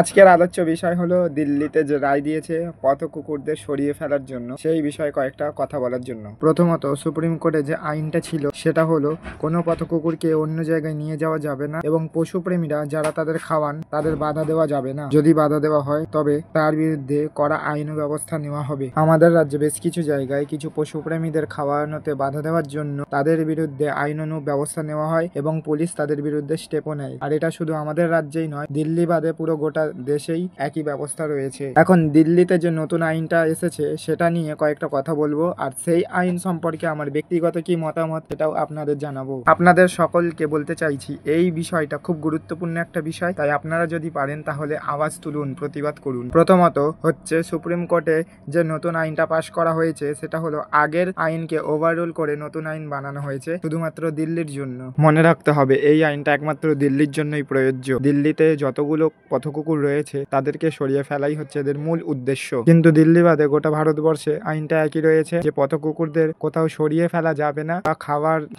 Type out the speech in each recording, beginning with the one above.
আজকের আলোচ্য বিষয় হলো দিল্লিতে যে রায় দিয়েছে পথ কুকুরদের সরিয়ে ফেলার জন্য, সেই বিষয়ে কয়েকটা কথা বলার জন্য। প্রথমত, সুপ্রিম কোর্টে যে আইনটা ছিল সেটা হলো কোনো পথ কুকুরকে অন্য জায়গায় নিয়ে যাওয়া যাবে না এবং পশুপ্রেমীরা যারা তাদের খাওয়ান তাদের বাধা দেওয়া যাবে না। যদি বাধা দেওয়া হয় তবে তার বিরুদ্ধে কড়া আইন ব্যবস্থা নেওয়া হবে। আমাদের রাজ্যে বেশ কিছু জায়গায় কিছু পশুপ্রেমীদের খাওয়ানোতে বাধা দেওয়ার জন্য তাদের বিরুদ্ধে আইনানুগ ব্যবস্থা নেওয়া হয় এবং পুলিশ তাদের বিরুদ্ধে স্টেপও নেয়। আর এটা শুধু আমাদের রাজ্যেই নয়, দিল্লি বাদে পুরো গোটা দেশেই একই ব্যবস্থা রয়েছে। এখন দিল্লিতে যে নতুন আইনটা এসেছে সেটা নিয়ে কয়েকটা কথা বলবো, আর সেই আইন সম্পর্কে আমার ব্যক্তিগত কি মতামত সেটাও আপনাদের জানাবো। আপনাদের সকলকে বলতে চাইছি এই বিষয়টা খুব গুরুত্বপূর্ণ একটা বিষয়, তাই আপনারা যদি পারেন তাহলে আওয়াজ তুলুন, প্রতিবাদ করুন। প্রথমত হচ্ছে, সুপ্রিম কোর্টে যে নতুন আইনটা পাশ করা হয়েছে সেটা হলো আগের আইনকে ওভাররুল করে নতুন আইন বানানো হয়েছে শুধুমাত্র দিল্লির জন্য। মনে রাখতে হবে এই আইনটা একমাত্র দিল্লির জন্যই প্রযোজ্য। দিল্লিতে যতগুলো পথকুকুর রয়েছে তাদেরকে সরিয়ে ফেলাই হচ্ছে এদের মূল উদ্দেশ্য। কিন্তু দিল্লি বাদে গোটা ভারতবর্ষে আইনটা একই রয়েছে যে পথকুকুরদের কোথাও সরিয়ে ফেলা যাবে না বা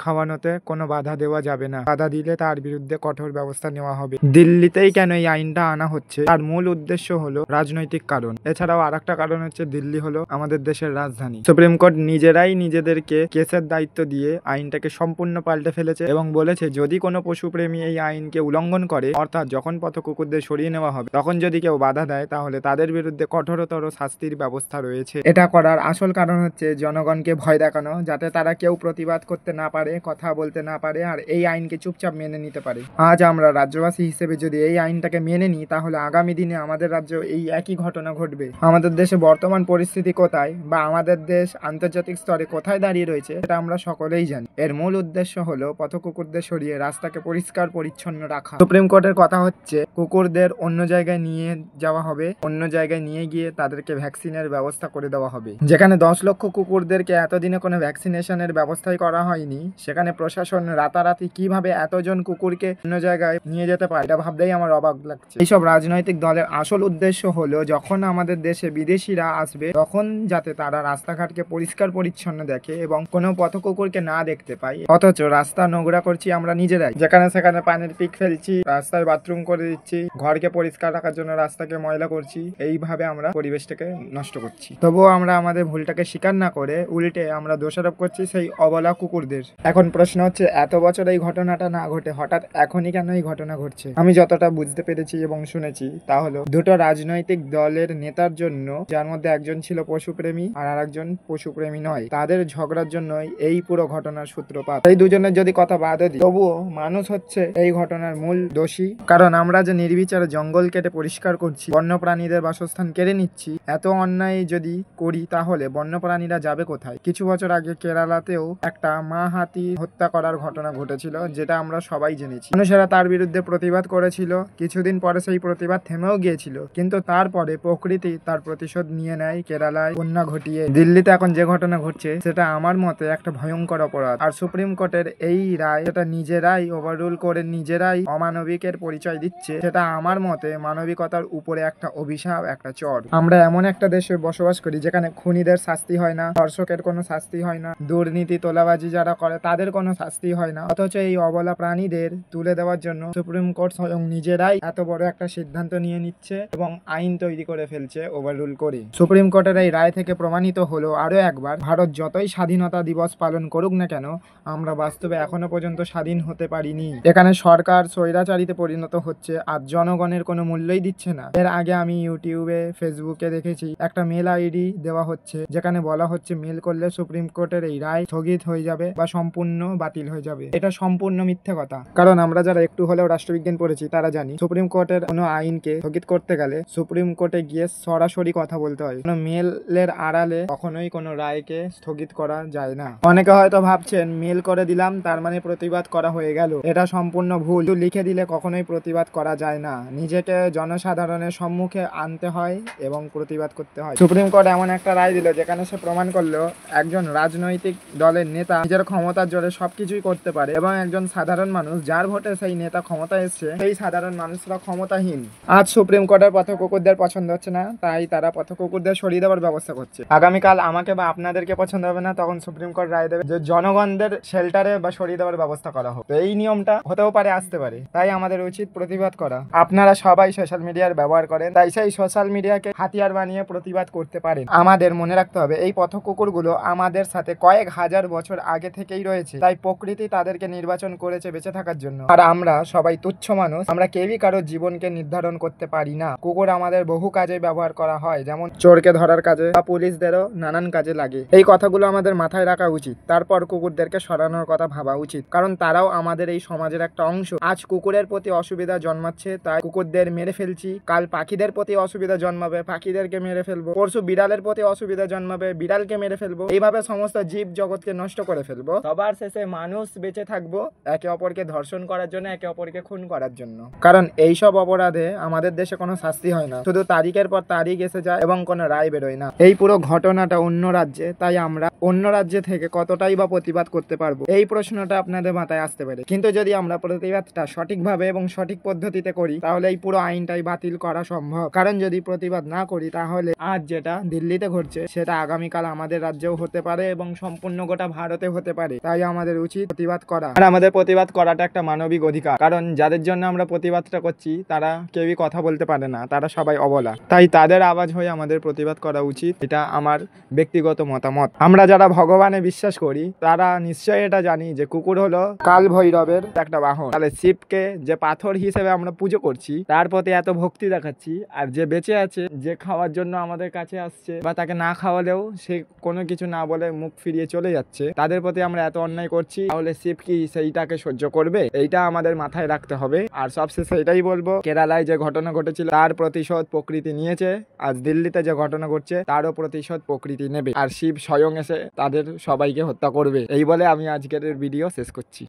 খাওয়ানোতে কোনো বাধা দেওয়া যাবে না। বাধা দিলে তার বিরুদ্ধে কঠোর ব্যবস্থা নেওয়া হবে। দিল্লিতেই কেন এই আইনটা আনা হচ্ছে তার মূল উদ্দেশ্য হলো রাজনৈতিক কারণ। এছাড়াও আরেকটা কারণ হচ্ছে দিল্লি হলো আমাদের দেশের রাজধানী। সুপ্রিম কোর্ট নিজেরাই নিজেদেরকে কেসের দায়িত্ব দিয়ে আইনটাকে সম্পূর্ণ পাল্টে ফেলেছে এবং বলেছে যদি কোনো পশুপ্রেমী এই আইনকে উল্লঙ্ঘন করে, অর্থাৎ যখন পথকুকুরদের সরিয়ে নেওয়া হবে তখন যদি কেউ বাধা দেয় তাহলে তাদের বিরুদ্ধে কঠোরতর শাস্তির ব্যবস্থা রয়েছে। এটা করার আসল কারণ হচ্ছে জনগণকে ভয় দেখানো, যাতে তারা কেউ প্রতিবাদ করতে না পারে, কথা বলতে না পারে আর এই আইনকে চুপচাপ মেনে নিতে পারে। আজ আমরা রাজ্যবাসী হিসেবে যদি এই আইনটাকে মেনে নিই তাহলে আগামী দিনে আমাদের রাজ্যে এই একই ঘটনা ঘটবে। আমাদের দেশে বর্তমান পরিস্থিতি কোথায় বা আমাদের দেশ আন্তর্জাতিক স্তরে কোথায় দাঁড়িয়ে রয়েছে এটা আমরা সকলেই জানি। এর মূল উদ্দেশ্য হলো পথকুকুরদের সরিয়ে রাস্তাকে পরিষ্কার পরিচ্ছন্ন রাখা। সুপ্রিম কোর্টের কথা হচ্ছে কুকুরদের অন্য জায়গায় নিয়ে যাওয়া হবে, অন্য জায়গায় নিয়ে গিয়ে তাদেরকে ভ্যাকসিনের ব্যবস্থা করে দেওয়া হবে। যেখানে 10 লক্ষ কুকুরদেরকে এতদিনে কোনো ভ্যাকসিনেশনের ব্যবস্থাই করা হয়নি, সেখানে প্রশাসন রাতারাতি কিভাবে এতজন কুকুরকে অন্য জায়গায় নিয়ে যেতে পারে এটা ভাবতেই আমার অবাক লাগছে। এইসব রাজনৈতিক দলের আসল উদ্দেশ্য হলো যখন আমাদের দেশে বিদেশিরা আসবে তখন যাতে তারা রাস্তাঘাটকে পরিষ্কার পরিচ্ছন্ন দেখে এবং কোনো পথকুকুরকে না দেখতে পায়। অথচ রাস্তা নোংরা করছি আমরা নিজেরাই, যেখানে সেখানে পানির পিক ফেলছি, রাস্তায় বাথরুম করে দিচ্ছি, ঘরকে পরিষ্কার রাখার জন্য রাস্তাকে ময়লা করছি, এইভাবে আমরা পরিবেশটাকে নষ্ট করছি। তবুও আমরা আমাদের ভুলটাকে স্বীকার না করে উল্টে আমরা দোষারোপ করছি সেই অবলা কুকুরদের। এখন প্রশ্ন হচ্ছে, এত বছর এই ঘটনাটা না ঘটে হঠাৎ এখনই কেন এই ঘটনা ঘটছে? আমি যতটা বুঝতে পেরেছি এবং শুনেছি তা হলো দুটো রাজনৈতিক দলের নেতার জন্য, যার মধ্যে একজন ছিল পশুপ্রেমী আর আরেকজন পশুপ্রেমী নয়, তাদের ঝগড়ার জন্যই এই পুরো ঘটনার সূত্রপাত। এই দুজনের যদি কথা বাদ দিই তবুও মানুষ হচ্ছে এই ঘটনার মূল দোষী। কারণ আমরা যে নির্বিচারে জঙ্গল কেটে পরিষ্কার করছি, বন্যপ্রাণীদের বাসস্থান কেড়ে নিচ্ছি, এত অন্যায় যদি করি তাহলে বন্যপ্রাণীরা যাবে কোথায়? কিছু বছর আগে কেরালাতেও একটা মা হাতি হত্যা করার ঘটনা ঘটেছিল, যেটা আমরা সবাই জেনেছি। মানুষেরা তার বিরুদ্ধে প্রতিবাদ করেছিল, কিছুদিন পরে সেই প্রতিবাদ থেমেও গিয়েছিল, কিন্তু তারপরে প্রকৃতি তার প্রতিশোধ নিয়ে নেয় কেরালায় বন্যা ঘটিয়ে। দিল্লিতে এখন যে ঘটনা ঘটছে সেটা আমার মতে একটা ভয়ঙ্কর অপরাধ। আর সুপ্রিম কোর্টের এই রায় যেটা নিজেরাই ওভাররুল করে নিজেরাই অমানবিকের পরিচয় দিচ্ছে, সেটা আমার মতে মানবিকতার উপরে একটা অভিশাপ, একটা চর। আমরা এমন একটা দেশে বসবাস করি যেখানে খুনিদের শাস্তি হয় না, ধর্ষকের কোনো শাস্তি হয় না, দুর্নীতি তোলাবাজি যারা করে তাদের কোনো শাস্তি হয় না, অথচ এই অবলা প্রাণীদের তুলে দেওয়ার জন্য সুপ্রিম কোর্ট স্বয়ং নিজেরাই এত বড় একটা সিদ্ধান্ত নিয়ে নিচ্ছে এবং আইন তৈরি করে ফেলছে ওভাররুল করে। সুপ্রিম কোর্টের এই রায় থেকে প্রমাণিত হলো আরো একবার, ভারত যতই স্বাধীনতা দিবস পালন করুক না কেন, আমরা বাস্তবে এখনো পর্যন্ত স্বাধীন হতে পারিনি। এখানে সরকার স্বৈরাচারীতে পরিণত হচ্ছে আর জনগণের কোনো মূল্যই দিচ্ছে না। এর আগে আমি ইউটিউবে, ফেসবুকে দেখেছি একটা মেল আইডি দেওয়া হচ্ছে যেখানে বলা হচ্ছে মেল করলে সুপ্রিম কোর্টের এই রায় স্থগিত হয়ে যাবে বা সম্পূর্ণ বাতিল হয়ে যাবে। এটা সম্পূর্ণ মিথ্যে কথা। কারণ আমরা যারা একটু হলেও রাষ্ট্রবিজ্ঞান পড়েছি তারা জানি সুপ্রিম কোর্টের কোনো আইনকে স্থগিত করতে গেলে সুপ্রিম কোর্টে গিয়ে সরাসরি কথা বলতে হয়। কোনো মেলের আড়ালে কখনোই কোনো রায়কে স্থগিত করা যায় না। অনেকে হয়তো ভাবছেন মেল করে দিলাম তার মানে প্রতিবাদ করা হয়ে গেল, এটা সম্পূর্ণ ভুল। লিখে দিলে কখনোই প্রতিবাদ করা যায় না, নিজেকে জনসাধারণের সম্মুখে আনতে হয় এবং প্রতিবাদ করতে হয়। সুপ্রিম কোর্ট এমন একটা রায় দিল যেখানে সে প্রমাণ করলো একজন রাজনৈতিক দলের নেতা নিজের ক্ষমতার জোরে সবকিছুই করতে পারে এবং একজন সাধারণ মানুষ যার ভোটে সেই নেতা ক্ষমতা এসছে, সেই সাধারণ মানুষরা ক্ষমতাহীন। আজ সুপ্রিম কোর্টের পথকুকুরদের পছন্দ হচ্ছে না, তাই তারা পথকুকুরদের সরিয়ে দেওয়ার ব্যবস্থা করছে। আগামীকাল আমাকে বা আপনাদেরকে পছন্দ হবে না, তখন সুপ্রিম কোর্ট রায় দেবে যে জনগণদের শেল্টারে বা সরিয়ে দেওয়ার ব্যবস্থা করা হোক। এই নিয়মটা হতেও পারে, আসতে পারে, তাই আমাদের উচিত প্রতিবাদ করা। আপনারা সবাই সবাই সোশ্যাল মিডিয়ার ব্যবহার করেন, তাই সেই সোশ্যাল মিডিয়াকে হাতিয়ার বানিয়ে প্রতিবাদ করতে পারেন। আমাদের মনে রাখতে হবে এই পথ কুকুরগুলো আমাদের সাথে কয়েক হাজার বছর আগে থেকেই রয়েছে, তাই প্রকৃতি তাদেরকে নির্বাচন করেছে বেঁচে থাকার জন্য। আর আমরা সবাই তুচ্ছ মানুষ, আমরা কেউই কারোর জীবনকে নির্ধারণ করতে পারি না। কুকুর আমাদের বহু কাজে ব্যবহার করা হয়, যেমন চোরকে ধরার কাজে বা পুলিশদেরও নানান কাজে লাগে। এই কথাগুলো আমাদের মাথায় রাখা উচিত। তারপর কুকুরদেরকে সরানোর কথা ভাবা উচিত, কারণ তারাও আমাদের এই সমাজের একটা অংশ। আজ কুকুরের প্রতি অসুবিধা জন্মাচ্ছে, তাই কুকুরদের মেরে ফেলছি। কাল পাখিদের প্রতি অসুবিধা জন্মাবে, পাখিদেরকে মেরে ফেলবো। পরশু বিড়ালের প্রতি অসুবিধা জন্মাবে, বিড়ালকে মেরে ফেলবো। এইভাবে সমস্ত জীব জগৎকে নষ্ট করে ফেলবো। সবার শেষে মানুষ বেঁচে থাকবো একে অপরকে ধর্ষণ করার জন্য, একে অপরকে খুন করার জন্য। কারণ এইসব অপরাধে আমাদের দেশে কোনো শাস্তি হয় না, শুধু তারিখের পর তারিখ এসে যায় এবং কোনো রায় বেরোয় না। এই পুরো ঘটনাটা অন্য রাজ্যে, তাই আমরা অন্য রাজ্যে থেকে কতটাই বা প্রতিবাদ করতে পারবো, এই প্রশ্নটা আপনাদের মাথায় আসতে পারে। কিন্তু যদি আমরা প্রতিবাদটা সঠিকভাবে এবং সঠিক পদ্ধতিতে করি, তাহলে এই পুরো আইনটাই বাতিল করা সম্ভব। কারণ যদি প্রতিবাদ না করি, তাহলে আজ যেটা দিল্লিতে ঘটছে সেটা আগামীকাল আমাদের রাজ্যেও হতে পারে এবং সম্পূর্ণ গোটা ভারতে হতে পারে। তাই আমাদের উচিত প্রতিবাদ করা। আর আমাদের প্রতিবাদ করাটা একটা মানবিক অধিকার, কারণ যাদের জন্য আমরা প্রতিবাদটা করছি তারা কেউই কথা বলতে পারে না, তারা সবাই অবলা। তাই তাদের আওয়াজ হয়ে আমাদের প্রতিবাদ করা উচিত। এটা আমার ব্যক্তিগত মতামত। আমরা যারা ভগবানে বিশ্বাস করি তারা নিশ্চয়ই এটা জানি যে কুকুর হলো কাল ভৈরবের একটা বাহন। তাহলে শিবকে যে পাথর হিসেবে আমরা পুজো করছি, তার প্রতি এত ভক্তি দেখাচ্ছি, আর যে বেঁচে আছে, যে খাওয়ার জন্য আমাদের কাছে আসছে, বা তাকে না খাওয়ালেও সে কোনো কিছু না বলে মুখ ফিরিয়ে চলে যাচ্ছে, তাদের প্রতি আমরা এত অন্যায় করছি, তাহলে শিব কি সেইটাকে সহ্য করবে? এইটা আমাদের মাথায় রাখতে হবে। আর সবশেষে এটাই বলবো, কেরালায় যে ঘটনা ঘটেছিল তার প্রতিশোধ প্রকৃতি নিয়েছে, আজ দিল্লিতে যে ঘটনা ঘটছে তারও প্রতিশোধ প্রকৃতি নেবে। আর শিব স্বয়ং এসে তাদের সবাইকে হত্যা করবে। এই বলে আমি আজকের ভিডিও শেষ করছি।